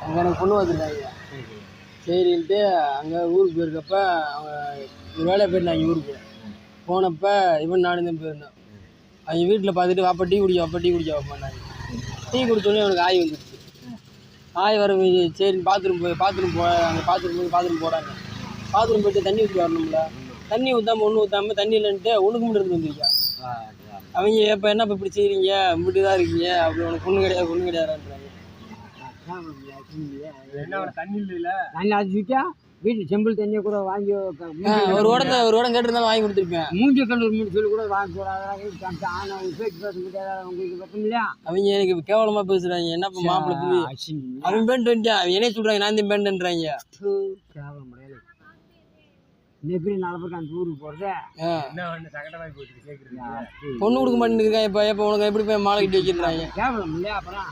அங்கே எனக்கு பொண்ணு பார்த்துருக்காங்க. சரின்ட்டு அங்கே ஊருக்கு போயிருக்கப்ப அவங்க ஒரு வேலையை போயிருந்தாங்க ஊருக்கு. போனப்போ இவன் நானும் தான் போயிருந்தேன். அவங்க வீட்டில் பார்த்துட்டு வாப்பா டீ குடிக்க வைப்பாங்க. டீ குடிச்சோடனே அவனுக்கு ஆய் வந்துடுச்சு. ஆய் வர சரின்னு பாத்ரூம் அங்கே பாத்ரூம் போகிறாங்க. பாத்ரூம் போய்ட்டு தண்ணி ஊற்றி வரணும்ல. தண்ணி ஊற்றாமல் ஒன்றும் ஊற்றாமல் தண்ணி இல்லைன்ட்டு ஒன்றுக்கு மட்டும் எடுத்து வந்துருக்கா. அவங்க இப்போ என்ன இப்போ இப்படி செய்கிறீங்க, இப்படி தான் இருக்கீங்க, அப்படி உனக்கு பொண்ணு கிடையாதுன்றாங்க. தண்ணி இல்லை தண்ணி ஆச்சுட்டா வீட்டில் செம்பிள் தண்ணியை கூட வாங்கி ஒரு உடம் கேட்டிருந்தாலும் வாங்கி கொடுத்துருப்பேன். மூஞ்சி கல்லூரி மூணு சொல்லி கூட வாங்கி போடாத. ஆனால் பேச்சு பேச முடியாத உங்களுக்கு பக்கம் இல்லையா? அவங்க எனக்கு கேவலமாக பேசுகிறாங்க. என்னப்பா மாப்பிள்ளை அவன் பேண்ட் வந்துட்டான். அவன் என்ன சொல்கிறாங்க, நான் தான் பேண்டுன்றாங்க. கேவலம் முடியாது. எப்படி நாலு பேருக்கு அந்த ஊருக்கு போகிறது பொண்ணு கொடுக்க மாட்டேங்கிறாங்க. இப்போ உனக்கு எப்படி போய் மாலை கட்டி வச்சிருக்காங்க. கேவலம் இல்லையா? அப்புறம்